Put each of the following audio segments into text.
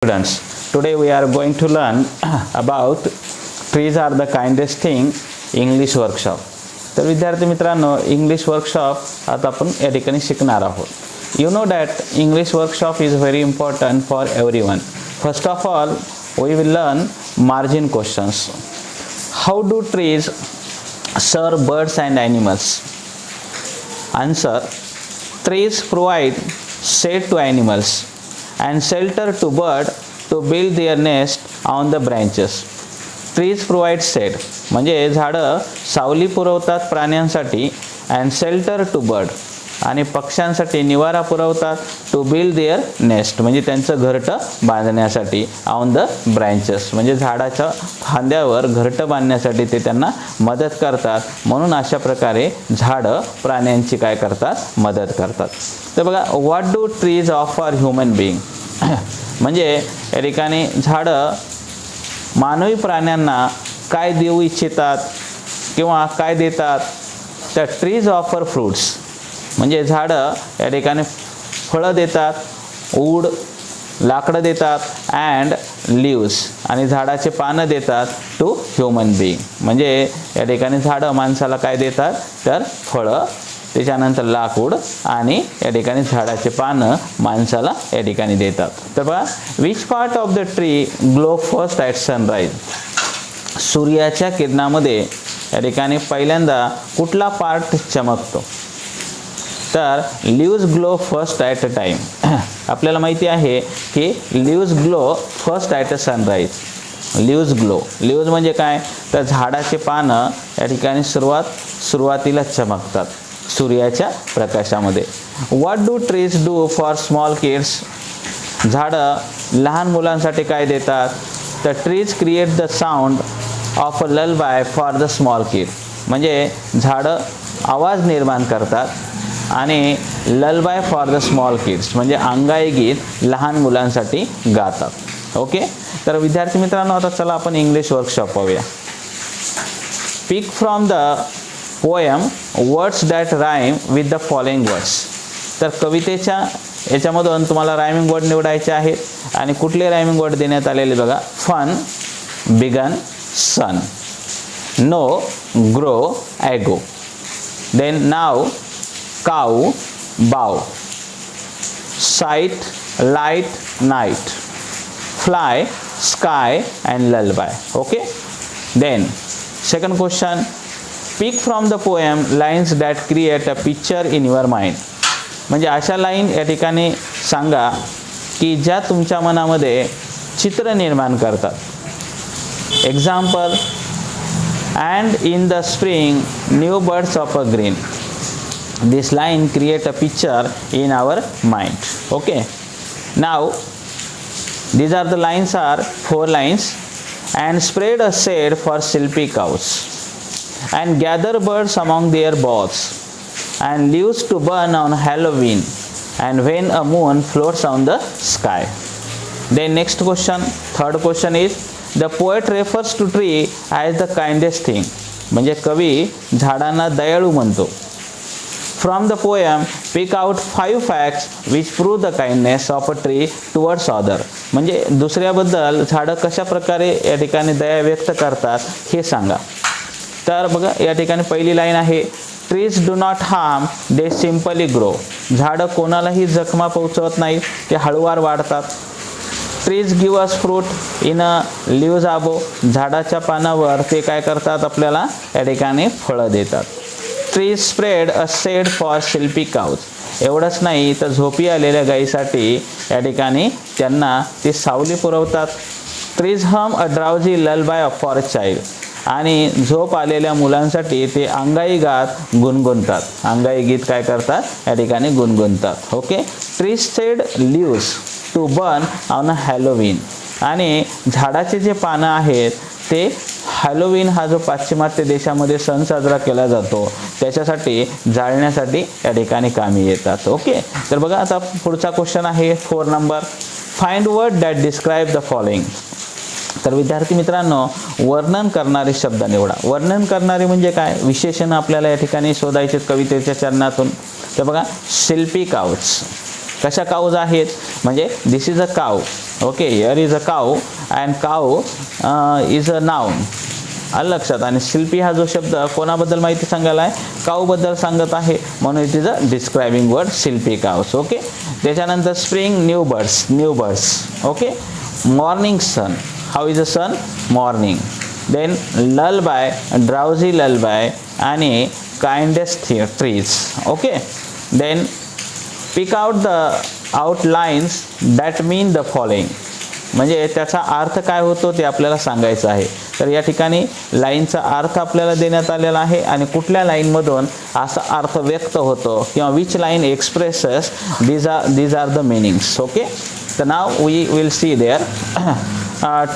students, today we are going to learn about trees are the kindest thing English workshop. तर विद्यार्थी मित्रांनो, English workshop आता आपण या ठिकाणी शिकणार आहोत. You know that English workshop is very important for everyone. First of all, we will learn margin questions. How do trees serve birds and animals? Answer: trees provide shade to animals and shelter to birds to build their nest on the branches. Trees provide shade म्हणजे झाडं सावली पुरवतात प्राण्यांसाठी, and shelter to bird आणि पक्ष्यांसाठी निवारा पुरवतात, to build their nest म्हणजे त्यांचं घरटं बांधण्यासाठी, on the branches म्हणजे झाडाच्या फांद्यावर घरटं बांधण्यासाठी ते त्यांना मदत करतात. म्हणून अशा प्रकारे झाडं प्राण्यांची काय करतात, मदत करतात. तर बघा, what do trees offer human being म्हणजे या ठिकाणी झाडं मानवी प्राण्यांना काय देऊ इच्छितात किंवा काय देतात. तर ट्रीज ऑफर फ्रूट्स म्हणजे झाडं या ठिकाणी फळं देतात, वूड लाकडं देतात, अँड लीव्स आणि झाडाचे पानं देतात टू ह्युमन बिईंग म्हणजे या ठिकाणी झाडं माणसाला काय देतात, तर फळं, त्याच्यानंतर लाकूड आणि या ठिकाणी झाडाचे पानं माणसाला या ठिकाणी देतात. तर बघा, which part of the tree glow first at sunrise सूर्याच्या किरणामध्ये या ठिकाणी पहिल्यांदा कुठला पार्ट चमकतो. तर leaves glow first at a time आपल्याला माहिती आहे की leaves glow first at a sunrise. Leaves म्हणजे काय, तर झाडाचे पानं या ठिकाणी सुरुवातीला चमकतात सूर्याच्या प्रकाशामध्ये. What do trees do for small kids झाडं लहान मुलांसाठी काय देतात. तर trees create the sound of a lullaby for the small kid म्हणजे झाडं आवाज निर्माण करतात आणि lullaby for the small kids म्हणजे अंगाई गीत लहान मुलांसाठी गातात. ओके, तर विद्यार्थी मित्रांनो, आता चला आपण इंग्लिश वर्कशॉप पाहूया. Pick from the poem words that rhyme with the following words. तर कवितेच्या याच्यामधून तुम्हाला रायमिंग वर्ड निवडायचे आहेत आणि कुठले रायमिंग वर्ड देण्यात आलेले बघा. Fun, begun, sun, know, grow, ago, then now, cow, bough, sight, light, night, fly, sky and lullaby. Okay, then second question, pick from the poem lines that create a picture in your mind म्हणजे अशा line या ठिकाणी सांगा की ज्या तुमच्या मनामध्ये चित्र निर्माण करतात. Example, and in the spring new birds of a green. This line create a picture in our mind. Okay, now these are the lines are 4 lines. And spread a shade for sleepy cows and gather birds among their boughs and leaves to burn on Hallowe'en and when a moon floats on the sky. Then next question, third question is the poet refers to tree as the kindest thing म्हणजे कवी झाडांना दयाळू म्हणतो. From the poem, pick out 5 facts which prove the kindness of a tree towards other. म्हणजे दुसऱ्याबद्दल झाडं कशा प्रकारे या ठिकाणी दया व्यक्त करतात हे सांगा. तर बघा, या ठिकाणी पहिली लाईन आहे, trees do not harm, they simply grow. झाडं कोणालाही जखमा पोहोचवत नाही, ते हळूवार वाढतात. Trees give us fruit in a leaves above झाडाच्या पानावर ते काय करतात, आपल्याला या ठिकाणी फळं देतात. Trees spread a shade for sleepy cows एवढंच नाही तर झोपी आलेल्या गायीसाठी या ठिकाणी त्यांना ते सावली पुरवतात. Trees hum a drowsy lullaby for a child आणि झोप आलेल्या मुलांसाठी ते अंगाई गात गुणगुणतात. अंगाई गीत काय करतात, या ठिकाणी गुणगुणतात. Okay, trees shed leaves to burn on Halloween आणि झाडाचे जे पानं आहेत ते हॅलोवीन हा जो पाश्चिमात्य देशामध्ये सण साजरा केला जातो त्याच्यासाठी जाळण्यासाठी या ठिकाणी कामी येतात. ओके, तर बघा, आता पुढचा क्वेश्चन आहे 4 number, find word that describe the following. तर विद्यार्थी मित्रांनो, वर्णन करणारे शब्द निवडा. वर्णन करणारे म्हणजे काय, विशेषण आपल्याला या ठिकाणी शोधायचे कवितेच्या चरणातून. तर बघा, शिल्पी काऊज कशा काऊज आहेत म्हणजे this is a cow okay, here is a cow and cow is a noun. आलं लक्षात. आणि शिल्पी हा जो शब्द कोणाबद्दल माहिती सांगायला आहे, काऊबद्दल सांगत आहे, म्हणून it is a describing word sleepy cows. Okay. त्याच्यानंतर spring, new birds. Okay. Morning sun, how is a sun, morning. Then lullaby, drowsy lullaby आणि kindest trees. Okay. Then pick out the outlines that mean the following. म्हणजे त्याचा अर्थ काय होतो ते आपल्याला सांगायचं आहे. तर या ठिकाणी लाईनचा अर्थ आपल्याला देण्यात आलेला आहे आणि कुठल्या लाईनमधून असा अर्थ व्यक्त होतो किंवा which line expresses these are the meanings. Okay. तर नाव we will see there.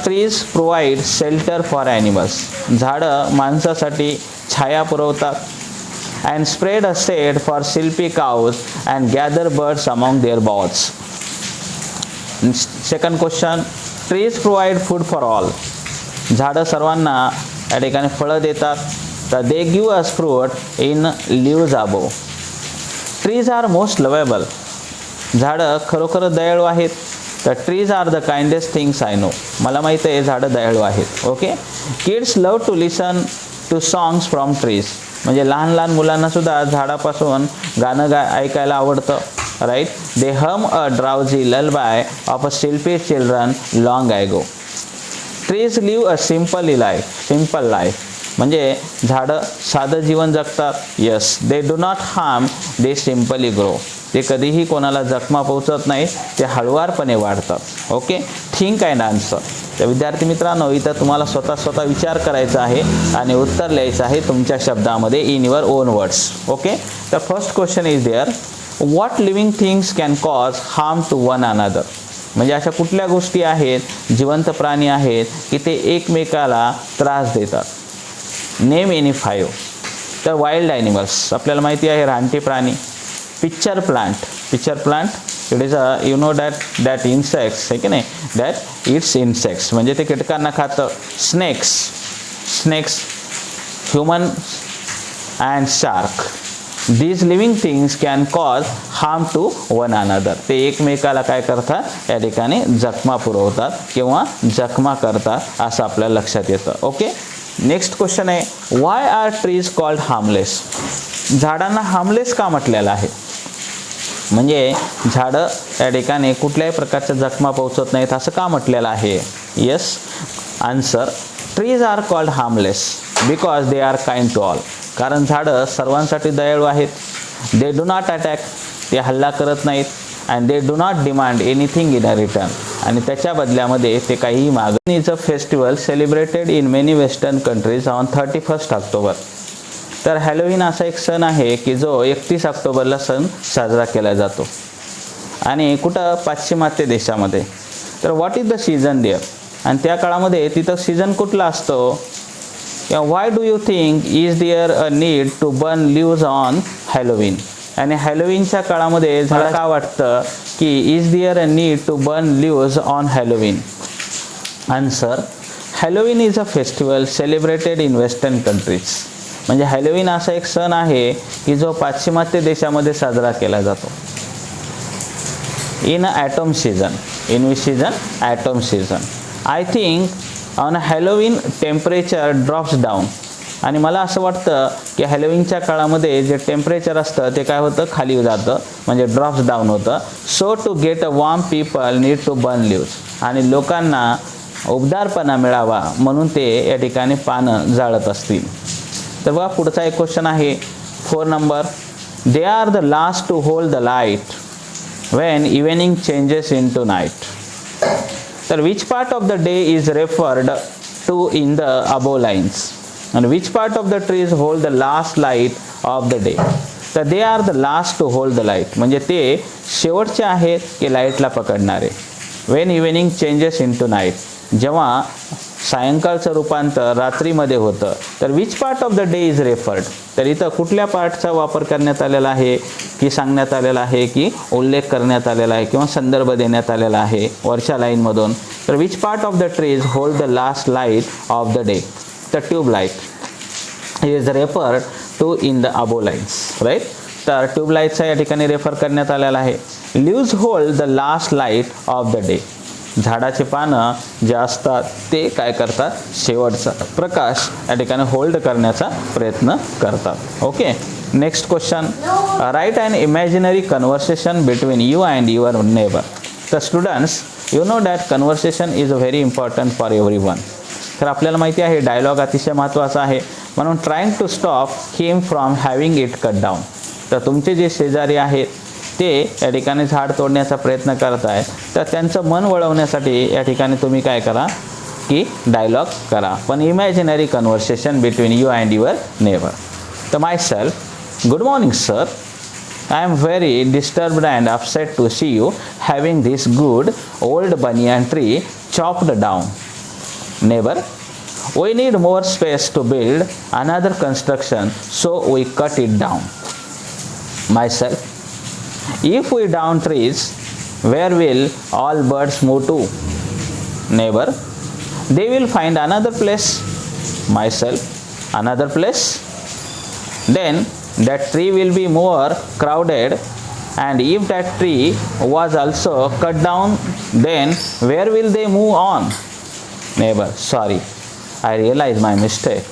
Trees provide shelter for animals. झाडं माणसासाठी छाया पुरवतात. And spread a shade for sleepy cows and gather birds among their boughs. Second question, trees provide food for all. झाडं सर्वांना या ठिकाणी फळं देतात. तर they give us fruit in leaves above. Trees are most lovable. झाडं खरोखर दयाळू आहेत. तर trees are the kindest things I know. मला माहीत आहे झाडं दयाळू आहेत. Okay. Kids love to listen to songs from trees. म्हणजे लहान लहान मुलांना सुद्धा झाडापासून गाणं ऐकायला आवडतं. Right. They hum a drowsy lullaby of a sleepy children long ago. Trees live a simple life. म्हणजे झाडं साधं जीवन जगतात. Yes. They do not harm, they simply grow. ते कधीही कोणाला जखमा पोहोचत नाही, ते हळुवारपणे वाढतात. ओके. Think and answer. तर विद्यार्थी मित्रांनो, इथं तुम्हाला स्वतः विचार करायचा आहे आणि उत्तर लिहायचं आहे तुमच्या शब्दामध्ये in your own words. Okay. तर first question is there, what living things can cause harm to one another. म्हणजे अशा कुठल्या गोष्टी आहेत, जिवंत प्राणी आहेत की ते एकमेकाला त्रास देतात. Name any 5. तर वाईल्ड ॲनिमल्स आपल्याला माहिती आहे, रानटी प्राणी. Pitcher plant it is a you know that insects आहे की नाही, दॅट इट्स इन्सेक्ट्स म्हणजे ते कीटकांना खातं. Snakes, human and shark. These living things can cause harm to one another. ते एकमेकाला काय करतात, या ठिकाणी जखमा पुरवतात किंवा जखमा करतात असं आपल्याला लक्षात येतं. ओके. नेक्स्ट क्वेश्चन आहे, व्हाय आर ट्रीज कॉल्ड हार्मलेस. झाडांना हार्मलेस का म्हटलेलं आहे. म्हणजे झाडं या ठिकाणी कुठल्याही प्रकारच्या जखमा पोहोचत नाहीत असं का म्हटलेलं आहे. Yes. Answer, trees are called harmless because they are kind to all. कारण झाडं सर्वांसाठी दयाळू आहेत. दे डू नॉट अटॅक, ते हल्ला करत नाहीत. And they do not demand anything in a return, आणि त्याच्या बदल्यामध्ये ते काहीही मागत. Is a festival celebrated in many western countries on 31 October. तर हॅलोवीन असा एक सण आहे की जो 31 ऑक्टोबरला सण साजरा केला जातो आणि कुठं, पाश्चिमात्य देशामध्ये. तर what is the season there. आणि त्या काळामध्ये तिथं सीझन कुठला असतो. Why do you think is there a need to burn leaves on Halloween? आणि हॅलोवीनच्या काळामध्ये झाला का वाटतं की is there a need to burn leaves on Halloween? Answer, Halloween is a festival celebrated in western countries. म्हणजे Halloween असा एक सण आहे की जो पाश्चिमात्य देशामध्ये साजरा केला जातो. in autumn season. in which season? autumn season. I think on Halloween temperature drops down. आणि मला असं वाटतं की हॅलोवीनच्या काळामध्ये जे टेम्परेचर असतं ते काय होतं, खाली जातं, म्हणजे ड्रॉप्स डाऊन होतं. So to get a warm people need to burn leaves. आणि लोकांना उबदारपणा मिळावा म्हणून ते या ठिकाणी पानं जाळत असतील. तर बघा पुढचा एक क्वेश्चन आहे 4 नंबर. They are the last to hold the light when evening changes into night. तर which part of the day is referred to in the above lines? And which part of the trees hold the last light of the day? तर they are the last to hold the light. म्हणजे ते शेवटचे आहेत की लाईटला पकडणारे. when evening changes into night, जेव्हा सायंकाळचं रूपांतर रात्रीमध्ये होतं. तर which part of the day is referred? तर इथं कुठल्या पार्टचा वापर करण्यात आलेला आहे की सांगण्यात आलेला आहे की उल्लेख करण्यात आलेला आहे किंवा संदर्भ देण्यात आलेला आहे वरच्या लाईनमधून. तर which part of the trees hold the last light of the day? तर tubelight is referred to in the above lines, right? तर ट्यूबलाईटचा या ठिकाणी रेफर करण्यात आलेला आहे. Leaves hold the last light of the day. झाडाचे पानं जे असतात ते काय करतात, शेवटचा प्रकाश या ठिकाणी होल्ड करण्याचा प्रयत्न करतात. Okay, next question, write an imaginary conversation between you and your neighbour. तर students, you know that conversation is very important for everyone. तर आपल्याला माहिती आहे डायलॉग अतिशय महत्त्वाचा आहे, म्हणून trying to stop him from having it cut down. तर तुमचे जे शेजारी आहेत ते या ठिकाणी झाड तोडण्याचा प्रयत्न करत आहे, तर त्यांचं मन वळवण्यासाठी या ठिकाणी तुम्ही काय करा की डायलॉग करा, पण imaginary conversation between you and your neighbour. तर myself, good morning sir, I am very disturbed and upset to see you having this good old banyan tree chopped down. Neighbor, we need more space to build another construction, so we cut it down. Myself, if we down trees, where will all birds move to? Neighbor, they will find another place. Myself, another place? Then that tree will be more crowded, and if that tree was also cut down, then where will they move on? Neighbor, sorry, I realize my mistake.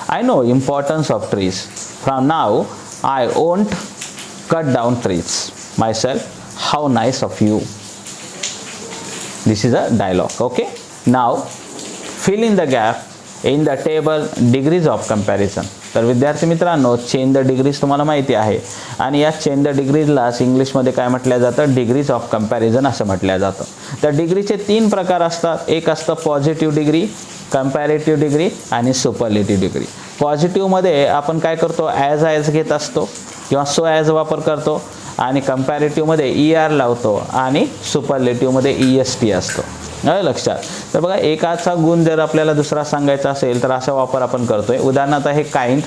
I know importance of trees. From now I won't cut down trees. Myself, how nice of you. This is a dialogue. Okay, now fill in the gap in the table degrees of comparison. तर विद्यार्थी मित्रांनो, chain the degrees तुम्हाला माहिती आहे, आणि या chain the डिग्रीजलाच इंग्लिशमध्ये काय म्हटलं जातं, डिग्रीज ऑफ कंपॅरिझन असं म्हटलं जातं. तर डिग्रीचे 3 प्रकार असतात. एक असतं पॉझिटिव्ह डिग्री, कंपॅरेटिव्ह डिग्री आणि सुपरलेटिव्ह डिग्री. पॉझिटिव्हमध्ये आपण काय करतो, ॲज घेत असतो किंवा सो ॲज वापर करतो, आणि कंपॅरेटिव्हमध्ये ER लावतो, आणि सुपरलेटिव्हमध्ये EST असतो. लक्षात. तर बघा, एकाचा गुण जर आपल्याला दुसरा सांगायचा असेल तर असा वापर आपण करतोय. उदाहरणार्थ आहे kind,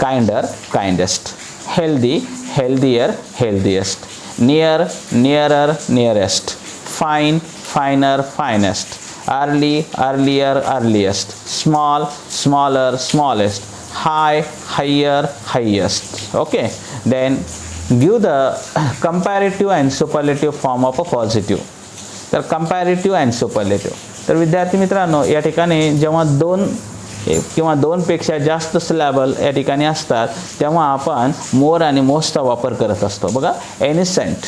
kinder, kindest, healthy, healthier, healthiest, near, nearer, nearest, fine, finer, finest, early, earlier, earliest, small, smaller, smallest, high, higher, highest. Okay, then give the comparative and superlative form of a positive. तर comparative and superlative. तर विद्यार्थी मित्रांनो, या ठिकाणी जेव्हा 2 किंवा 2पेक्षा जास्त syllable या ठिकाणी असतात तेव्हा आपण मोर आणि मोस्टचा वापर करत असतो. बघा, innocent,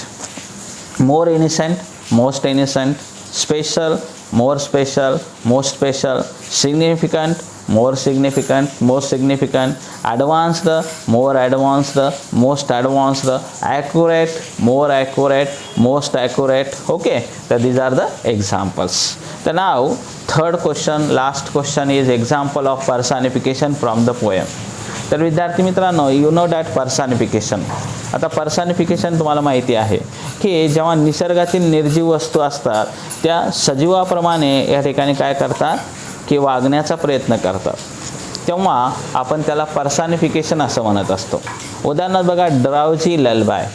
more innocent, most innocent, special, more special, most special, significant, more significant, most significant, advanced, more advanced, most advanced, accurate, more accurate, most accurate. Okay, so these are the examples. So now third question, last question is example of personification from the poem. तर विद्यार्थी मित्रांनो, you know that personification. आता personification तुम्हाला माहिती आहे की जेव्हा निसर्गातील निर्जीव वस्तू असतात त्या सजीवाप्रमाणे या ठिकाणी काय करतात की वागण्याचा प्रयत्न करतात, तेव्हा आपण त्याला पर्सनिफिकेशन असं म्हणत असतो. उदाहरणार्थ बघा, ड्राउजी ललबाय,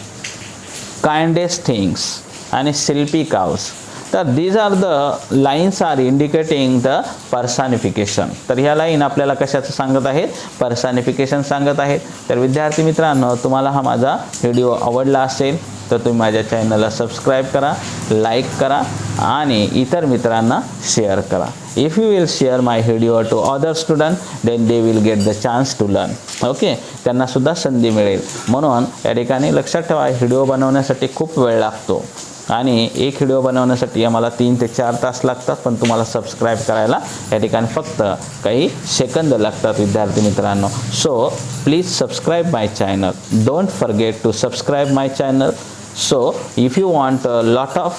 काइंडेस्ट थिंग्स आणि स्लीपी काउज. तर these are the lines are indicating the personification. तर ह्या लाईन आपल्याला कशाचं सांगत आहेत, पर्सनिफिकेशन सांगत आहेत. तर विद्यार्थी मित्रांनो, तुम्हाला हा माझा व्हिडिओ आवडला असेल तर तुम्ही माझ्या चॅनलला सबस्क्राईब करा, लाईक करा आणि इतर मित्रांना शेअर करा. If you will share my video to other student, then they will get the chance to learn. Okay, त्यांना सुद्धा संधी मिळेल. म्हणून या ठिकाणी लक्षात ठेवा, व्हिडिओ बनवण्यासाठी खूप वेळ लागतो आणि एक व्हिडिओ बनवण्यासाठी आम्हाला 3 ते 4 तास लागतात, पण तुम्हाला सबस्क्राईब करायला या ठिकाणी फक्त काही सेकंद लागतात विद्यार्थी मित्रांनो. So please subscribe my channel. Don't forget to subscribe my channel. So if you want a lot of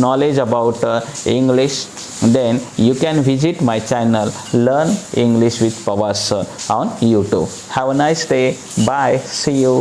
knowledge about English, then you can visit my channel Learn English with Pawar Sir on YouTube. Have a nice day. Bye. See you.